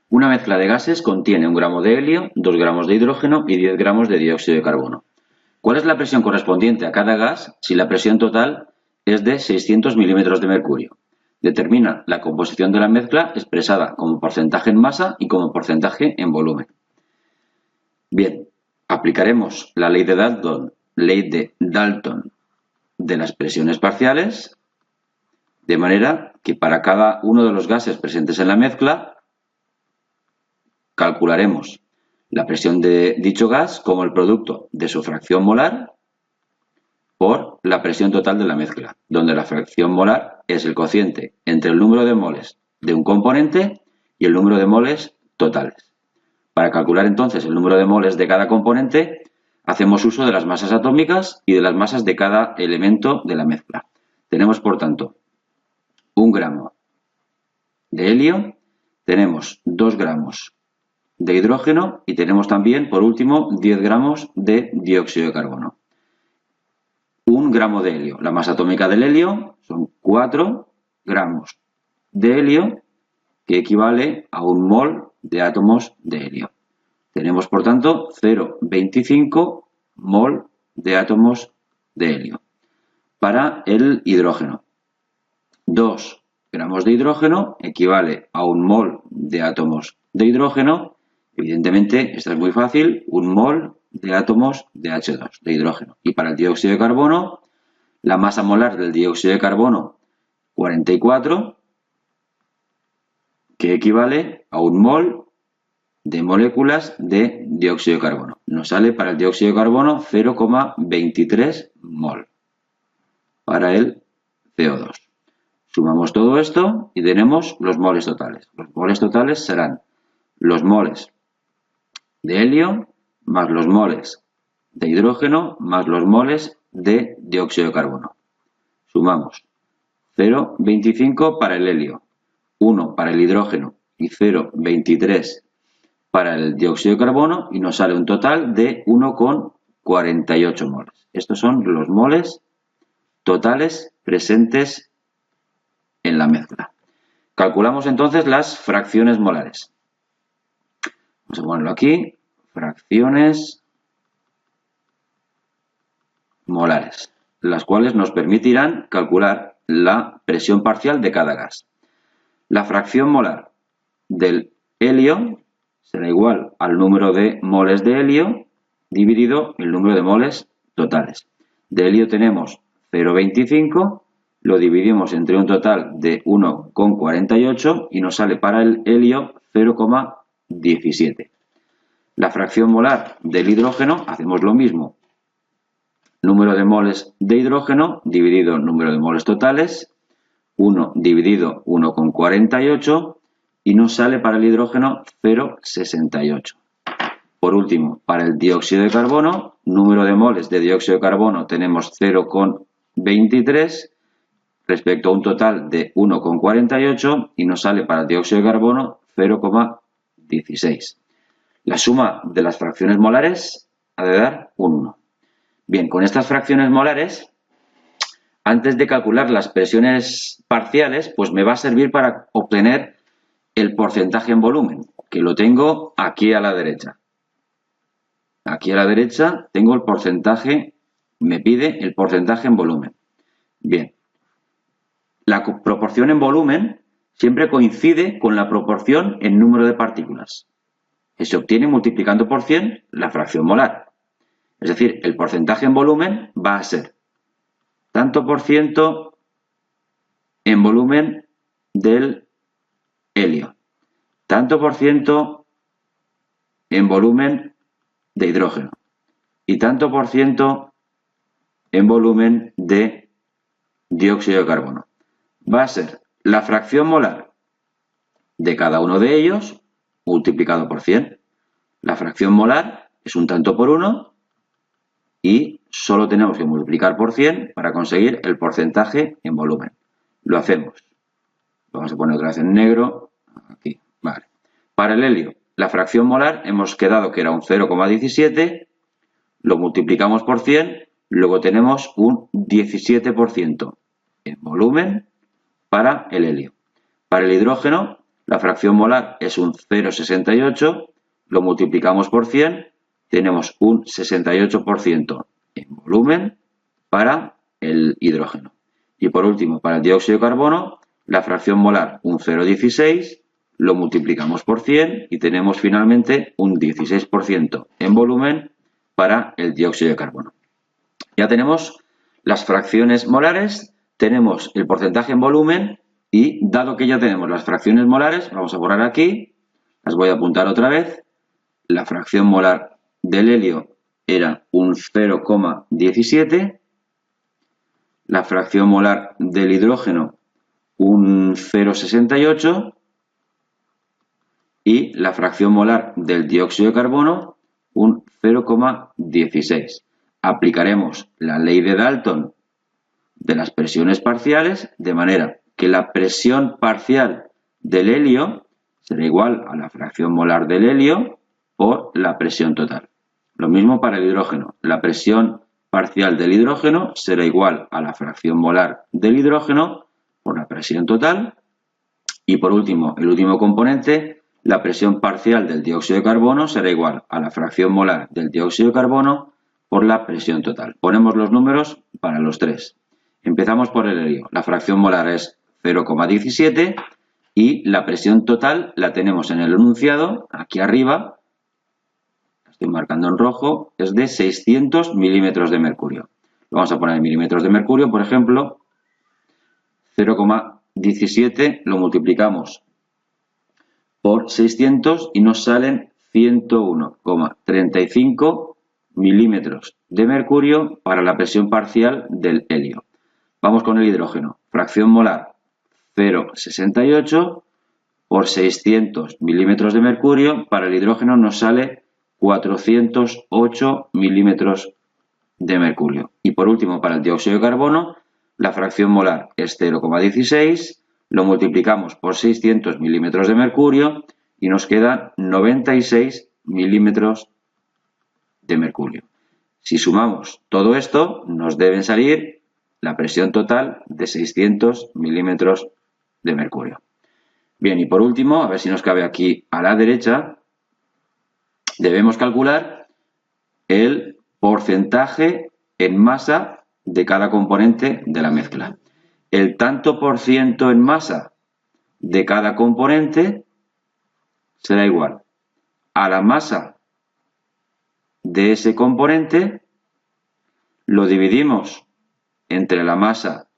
Una mezcla de gases contiene 1 gramo de helio, 2 gramos de hidrógeno y 10 gramos de dióxido de carbono. ¿Cuál es la presión correspondiente a cada gas si la presión total es de 600 milímetros de mercurio? Determina la composición de la mezcla expresada como porcentaje en masa y como porcentaje en volumen. Bien, aplicaremos la ley de Dalton de las presiones parciales, de manera que para cada uno de los gases presentes en la mezcla calcularemos la presión de dicho gas como el producto de su fracción molar por la presión total de la mezcla, donde la fracción molar es el cociente entre el número de moles de un componente y el número de moles totales. Para calcular entonces el número de moles de cada componente, hacemos uso de las masas atómicas y de las masas de cada elemento de la mezcla. Tenemos, por tanto, 1 gramo de helio, tenemos 2 gramos de hidrógeno y tenemos también, por último, 10 gramos de dióxido de carbono. 1 gramo de helio. La masa atómica del helio son 4 gramos de helio, que equivale a 1 mol de átomos de helio. Tenemos, por tanto, 0,25 mol de átomos de helio. Para el hidrógeno, 2 gramos de hidrógeno equivale a 1 mol de átomos de hidrógeno. Evidentemente, esto es muy fácil, 1 mol de átomos de H2, de hidrógeno. Y para el dióxido de carbono, la masa molar del dióxido de carbono, 44, que equivale a 1 mol de moléculas de dióxido de carbono. Nos sale para el dióxido de carbono 0,23 mol para el CO2. Sumamos todo esto y tenemos los moles totales. Los moles totales serán los moles de helio más los moles de hidrógeno más los moles de dióxido de carbono. Sumamos 0,25 para el helio, 1 para el hidrógeno y 0,23 para el dióxido de carbono y nos sale un total de 1,48 moles. Estos son los moles totales presentes en la mezcla. Calculamos entonces las fracciones molares. Vamos a ponerlo aquí, fracciones molares, las cuales nos permitirán calcular la presión parcial de cada gas. La fracción molar del helio será igual al número de moles de helio dividido el número de moles totales. De helio tenemos 0,25, lo dividimos entre un total de 1,48 y nos sale para el helio 0,17. La fracción molar del hidrógeno, hacemos lo mismo. Número de moles de hidrógeno dividido el número de moles totales, 1 dividido 1,48 y nos sale para el hidrógeno 0,68. Por último, para el dióxido de carbono, número de moles de dióxido de carbono tenemos 0,23 respecto a un total de 1,48 y nos sale para el dióxido de carbono 0,16. La suma de las fracciones molares ha de dar un 1. Bien, con estas fracciones molares, antes de calcular las presiones parciales, pues me va a servir para obtener el porcentaje en volumen, que lo tengo aquí a la derecha. Aquí a la derecha tengo el porcentaje, me pide el porcentaje en volumen. Bien, la proporción en volumen siempre coincide con la proporción en número de partículas, que se obtiene multiplicando por 100 la fracción molar. Es decir, el porcentaje en volumen va a ser tanto por ciento en volumen del helio, tanto por ciento en volumen de hidrógeno y tanto por ciento en volumen de dióxido de carbono. Va a ser la fracción molar de cada uno de ellos multiplicado por 100. La fracción molar es un tanto por 1 y solo tenemos que multiplicar por 100 para conseguir el porcentaje en volumen. Lo hacemos. Vamos a poner otra vez en negro. Aquí, vale. Para el helio, la fracción molar hemos quedado que era un 0,17, lo multiplicamos por 100, luego tenemos un 17% en volumen para el helio. Para el hidrógeno, La fracción molar es un 0,68, lo multiplicamos por 100, tenemos un 68% en volumen para el hidrógeno. Y por último, para el dióxido de carbono, la fracción molar un 0,16, lo multiplicamos por 100 y tenemos finalmente un 16% en volumen para el dióxido de carbono. Ya tenemos las fracciones molares, tenemos el porcentaje en volumen y dado que ya tenemos las fracciones molares, vamos a borrar aquí, las voy a apuntar otra vez. La fracción molar del helio era un 0,17, la fracción molar del hidrógeno un 0,68 y la fracción molar del dióxido de carbono un 0,16. Aplicaremos la ley de Dalton de las presiones parciales, de manera que la presión parcial del helio será igual a la fracción molar del helio por la presión total. Lo mismo para el hidrógeno. La presión parcial del hidrógeno será igual a la fracción molar del hidrógeno por la presión total. Y por último, el último componente, la presión parcial del dióxido de carbono será igual a la fracción molar del dióxido de carbono por la presión total. Ponemos los números para los tres. Empezamos por el helio. La fracción molar es 0,17 y la presión total la tenemos en el enunciado, aquí arriba, la estoy marcando en rojo, es de 600 milímetros de mercurio. Lo vamos a poner en milímetros de mercurio, por ejemplo, 0,17 lo multiplicamos por 600 y nos salen 101,35 milímetros de mercurio para la presión parcial del helio. Vamos con el hidrógeno. Fracción molar 0,68 por 600 milímetros de mercurio. Para el hidrógeno nos sale 408 milímetros de mercurio. Y por último, para el dióxido de carbono, la fracción molar es 0,16. Lo multiplicamos por 600 milímetros de mercurio y nos quedan 96 milímetros de mercurio. Si sumamos todo esto, nos deben salir la presión total de 600 milímetros de mercurio. Bien, y por último, a ver si nos cabe aquí a la derecha, debemos calcular el porcentaje en masa de cada componente de la mezcla. El tanto por ciento en masa de cada componente será igual a la masa de ese componente, lo dividimos entre la masa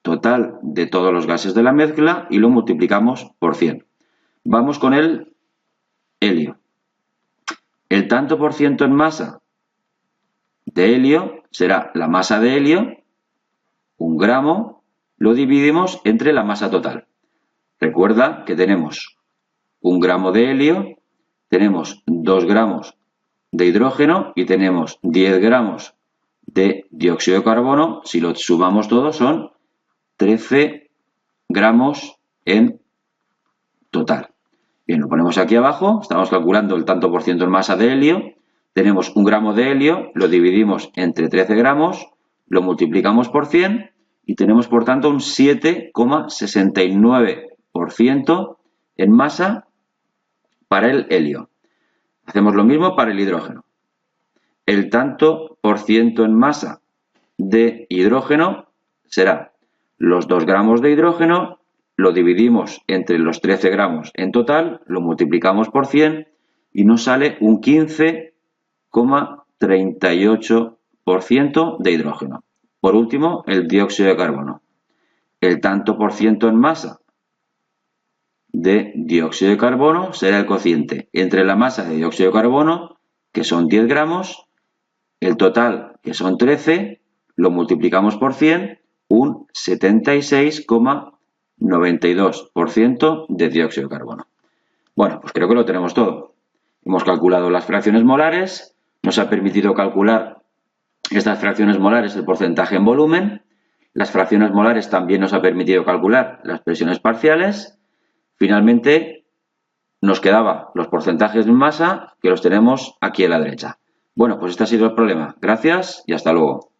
total de todos los gases de la mezcla y lo multiplicamos por 100. Vamos con el helio. El tanto por ciento en masa de helio será la masa de helio, 1 gramo, lo dividimos entre la masa total. Recuerda que tenemos 1 gramo de helio, tenemos 2 gramos de hidrógeno y tenemos 10 gramos de dióxido de carbono. Si lo sumamos todo son 13 gramos en total. Bien, lo ponemos aquí abajo, estamos calculando el tanto por ciento en masa de helio, tenemos 1 gramo de helio, lo dividimos entre 13 gramos, lo multiplicamos por 100 y tenemos por tanto un 7,69% en masa para el helio. Hacemos lo mismo para el hidrógeno. El tanto por ciento en masa de hidrógeno será los 2 gramos de hidrógeno, lo dividimos entre los 13 gramos en total, lo multiplicamos por 100 y nos sale un 15,38% de hidrógeno. Por último, el dióxido de carbono. El tanto por ciento en masa de dióxido de carbono será el cociente entre la masa de dióxido de carbono, que son 10 gramos, el total, que son 13, lo multiplicamos por 100, un 76,92% de dióxido de carbono. Bueno, pues creo que lo tenemos todo. Hemos calculado las fracciones molares, nos ha permitido calcular estas fracciones molares el porcentaje en volumen, las fracciones molares también nos ha permitido calcular las presiones parciales. Finalmente, nos quedaban los porcentajes en masa, que los tenemos aquí a la derecha. Bueno, pues este ha sido el problema. Gracias y hasta luego.